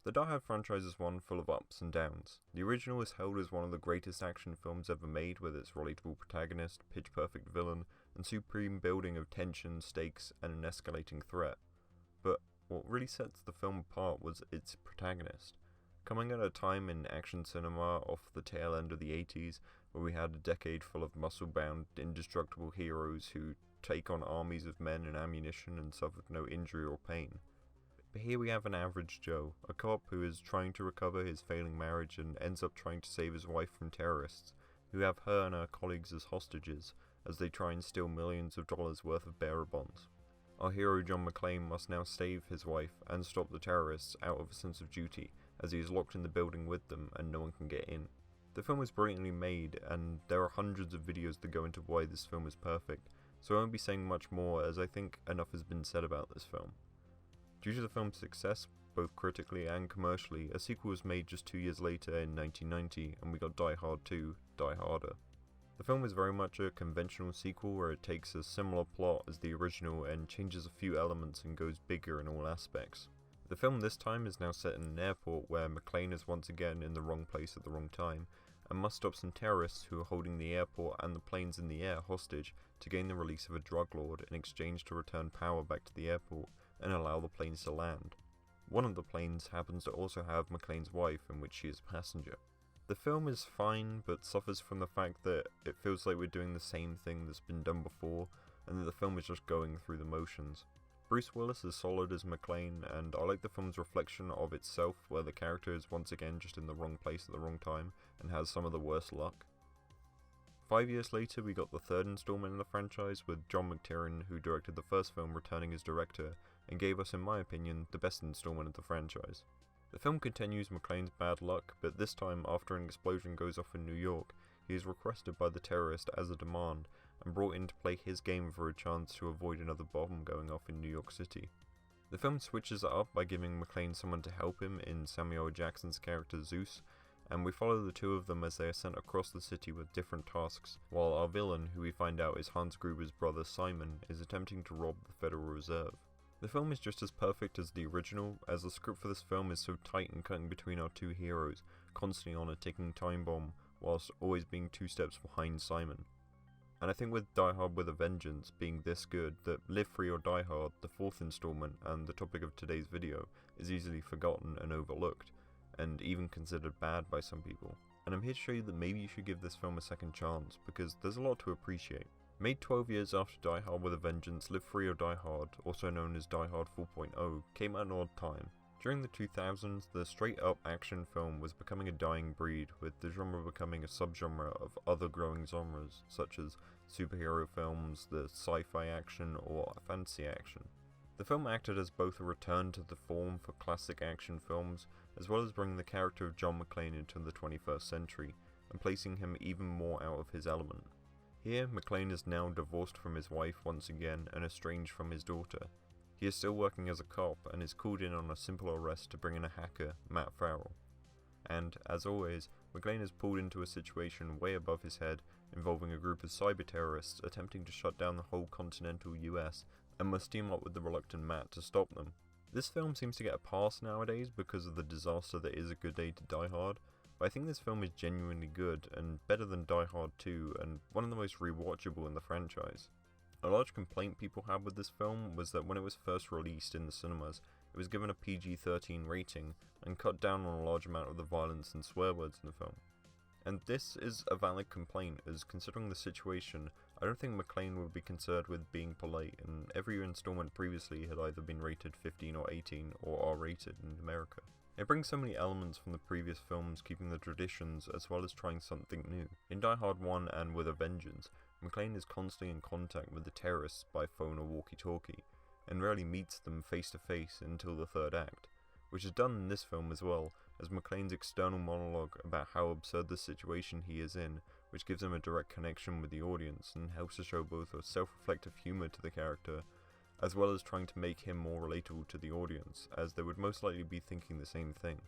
The Die Hard franchise is one full of ups and downs. The original is held as one of the greatest action films ever made, with its relatable protagonist, pitch-perfect villain, and supreme building of tension, stakes, and an escalating threat. But what really sets the film apart was its protagonist. Coming at a time in action cinema off the tail end of the 80s, where we had a decade full of muscle-bound, indestructible heroes who take on armies of men and ammunition and suffered no injury or pain. But here we have an average Joe, a cop who is trying to recover his failing marriage and ends up trying to save his wife from terrorists, who have her and her colleagues as hostages, as they try and steal millions of dollars worth of bearer bonds. Our hero John McClane must now save his wife and stop the terrorists out of a sense of duty, as he is locked in the building with them and no one can get in. The film was brilliantly made, and there are hundreds of videos that go into why this film is perfect, so I won't be saying much more, as I think enough has been said about this film. Due to the film's success, both critically and commercially, a sequel was made just 2 years later in 1990, and we got Die Hard 2, Die Harder. The film is very much a conventional sequel where it takes a similar plot as the original and changes a few elements and goes bigger in all aspects. The film this time is now set in an airport where McClane is once again in the wrong place at the wrong time, and must stop some terrorists who are holding the airport and the planes in the air hostage to gain the release of a drug lord in exchange to return power back to the airport and allow the planes to land. One of the planes happens to also have McClane's wife, in which she is a passenger. The film is fine, but suffers from the fact that it feels like we're doing the same thing that's been done before, and that the film is just going through the motions. Bruce Willis is solid as McClane, and I like the film's reflection of itself, where the character is once again just in the wrong place at the wrong time, and has some of the worst luck. 5 years later, we got the third installment in the franchise, with John McTiernan, who directed the first film, returning as director, and gave us, in my opinion, the best installment of the franchise. The film continues McClane's bad luck, but this time, after an explosion goes off in New York, he is requested by the terrorist as a demand, and brought in to play his game for a chance to avoid another bomb going off in New York City. The film switches it up by giving McClane someone to help him in Samuel L. Jackson's character Zeus, and we follow the two of them as they are sent across the city with different tasks, while our villain, who we find out is Hans Gruber's brother Simon, is attempting to rob the Federal Reserve. The film is just as perfect as the original, as the script for this film is so tight and cutting between our two heroes, constantly on a ticking time bomb, whilst always being 2 steps behind Simon. And I think with Die Hard with a Vengeance being this good, that Live Free or Die Hard, the 4th installment and the topic of today's video, is easily forgotten and overlooked, and even considered bad by some people. And I'm here to show you that maybe you should give this film a second chance, because there's a lot to appreciate. Made 12 years after Die Hard with a Vengeance, Live Free or Die Hard, also known as Die Hard 4.0, came at an odd time. During the 2000s, the straight-up action film was becoming a dying breed, with the genre becoming a subgenre of other growing genres, such as superhero films, the sci-fi action, or fantasy action. The film acted as both a return to the form for classic action films, as well as bringing the character of John McClane into the 21st century, and placing him even more out of his element. Here, McClane is now divorced from his wife once again and estranged from his daughter. He is still working as a cop and is called in on a simple arrest to bring in a hacker, Matt Farrell. And, as always, McClane is pulled into a situation way above his head, involving a group of cyber terrorists attempting to shut down the whole continental US, and must team up with the reluctant Matt to stop them. This film seems to get a pass nowadays because of the disaster that is A Good Day to Die Hard, but I think this film is genuinely good and better than Die Hard 2 and one of the most rewatchable in the franchise. A large complaint people had with this film was that when it was first released in the cinemas, it was given a PG-13 rating and cut down on a large amount of the violence and swear words in the film. And this is a valid complaint, as considering the situation, I don't think McClane would be concerned with being polite, and every installment previously had either been rated 15 or 18 or R-rated in America. It brings so many elements from the previous films, keeping the traditions as well as trying something new. In Die Hard 1 and With a Vengeance, McClane is constantly in contact with the terrorists by phone or walkie-talkie, and rarely meets them face to face until the third act, which is done in this film as well, as McClane's external monologue about how absurd the situation he is in, which gives him a direct connection with the audience and helps to show both a self-reflective humour to the character, as well as trying to make him more relatable to the audience, as they would most likely be thinking the same thing.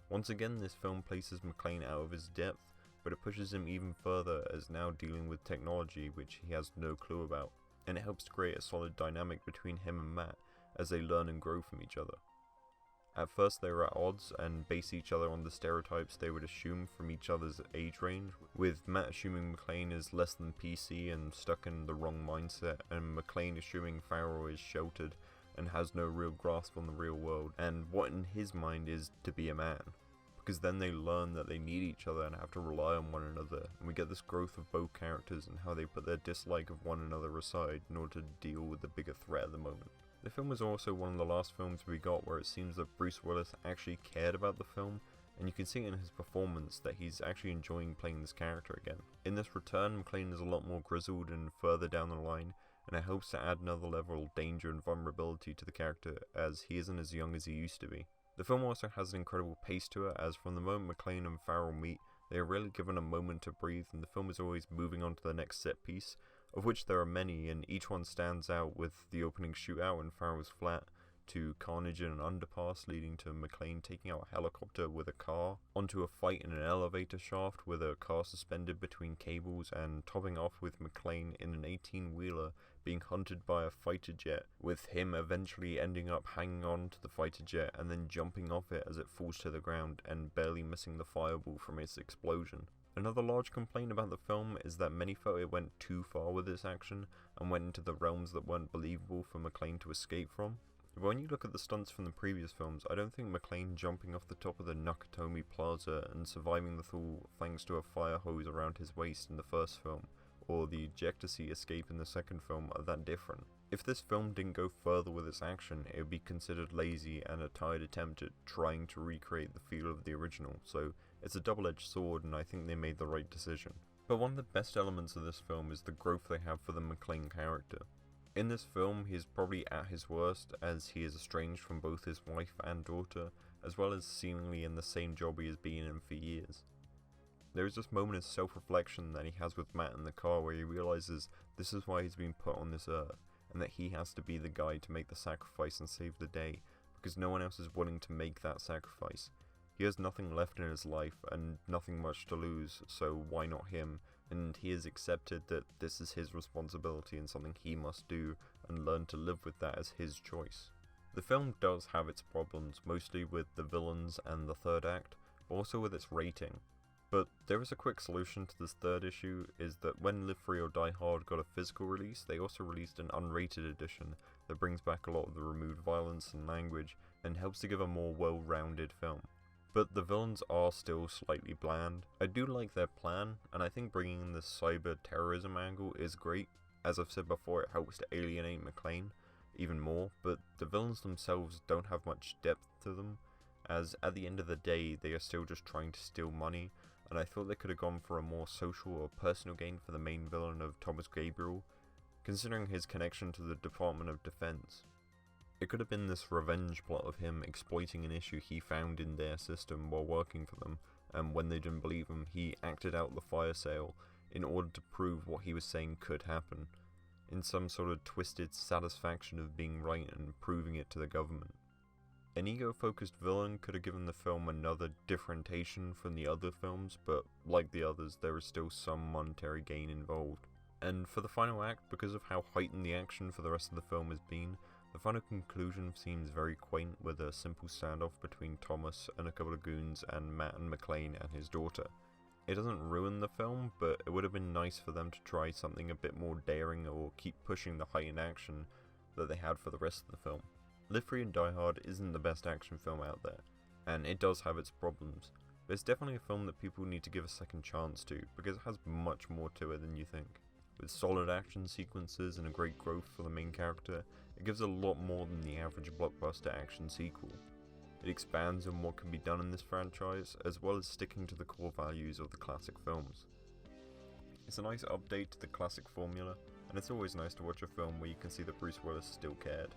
Once again, this film places McClane out of his depth, but it pushes him even further as now dealing with technology which he has no clue about, and it helps to create a solid dynamic between him and Matt as they learn and grow from each other. At first they were at odds and base each other on the stereotypes they would assume from each other's age range, with Matt assuming McClane is less than PC and stuck in the wrong mindset, and McClane assuming Farrell is sheltered and has no real grasp on the real world, and what in his mind is to be a man. Because then they learn that they need each other and have to rely on one another, and we get this growth of both characters and how they put their dislike of one another aside in order to deal with the bigger threat at the moment. The film was also one of the last films we got where it seems that Bruce Willis actually cared about the film, and you can see in his performance that he's actually enjoying playing this character again. In this return, McClane is a lot more grizzled and further down the line, and it helps to add another level of danger and vulnerability to the character, as he isn't as young as he used to be. The film also has an incredible pace to it, as from the moment McClane and Farrell meet, they are rarely given a moment to breathe, and the film is always moving on to the next set piece, of which there are many, and each one stands out, with the opening shootout in Farrell's flat, to carnage in an underpass leading to McClane taking out a helicopter with a car, onto a fight in an elevator shaft with a car suspended between cables, and topping off with McClane in an 18-wheeler being hunted by a fighter jet, with him eventually ending up hanging on to the fighter jet and then jumping off it as it falls to the ground and barely missing the fireball from its explosion. Another large complaint about the film is that many felt it went too far with its action and went into the realms that weren't believable for McClane to escape from. But when you look at the stunts from the previous films, I don't think McClane jumping off the top of the Nakatomi Plaza and surviving the fall thanks to a fire hose around his waist in the first film, or the ejector seat escape in the second film, are that different. If this film didn't go further with its action, it would be considered lazy and a tired attempt at trying to recreate the feel of the original, so it's a double-edged sword and I think they made the right decision. But one of the best elements of this film is the growth they have for the McClane character. In this film, he is probably at his worst, as he is estranged from both his wife and daughter, as well as seemingly in the same job he has been in for years. There is this moment of self-reflection that he has with Matt in the car where he realizes this is why he's been put on this earth, and that he has to be the guy to make the sacrifice and save the day, because no one else is willing to make that sacrifice. He has nothing left in his life, and nothing much to lose, so why not him? And he has accepted that this is his responsibility and something he must do, and learn to live with that as his choice. The film does have its problems, mostly with the villains and the third act, but also with its rating. But there is a quick solution to this third issue, is that when Live Free or Die Hard got a physical release, they also released an unrated edition that brings back a lot of the removed violence and language, and helps to give a more well-rounded film. But the villains are still slightly bland. I do like their plan, and I think bringing in this cyber terrorism angle is great. As I've said before, it helps to alienate McClane even more, but the villains themselves don't have much depth to them, as at the end of the day they are still just trying to steal money, and I thought they could have gone for a more social or personal gain for the main villain of Thomas Gabriel, considering his connection to the Department of Defense. It could have been this revenge plot of him exploiting an issue he found in their system while working for them, and when they didn't believe him, he acted out the fire sale in order to prove what he was saying could happen, in some sort of twisted satisfaction of being right and proving it to the government. An ego-focused villain could have given the film another differentiation from the other films, but like the others, there is still some monetary gain involved. And for the final act, because of how heightened the action for the rest of the film has been, the final conclusion seems very quaint, with a simple standoff between Thomas and a couple of goons and Matt and McClane and his daughter. It doesn't ruin the film, but it would have been nice for them to try something a bit more daring or keep pushing the heightened action that they had for the rest of the film. Live Free and Die Hard isn't the best action film out there, and it does have its problems, but it's definitely a film that people need to give a second chance to, because it has much more to it than you think. With solid action sequences and a great growth for the main character, it gives a lot more than the average blockbuster action sequel. It expands on what can be done in this franchise, as well as sticking to the core values of the classic films. It's a nice update to the classic formula, and it's always nice to watch a film where you can see that Bruce Willis still cared.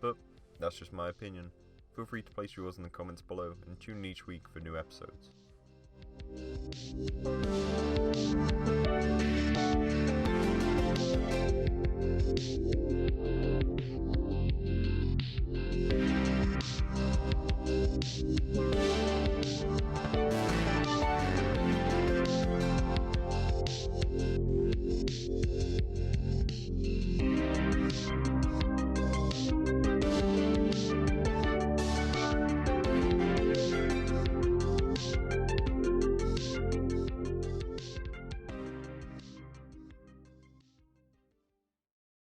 But that's just my opinion. Feel free to place yours in the comments below, and tune in each week for new episodes.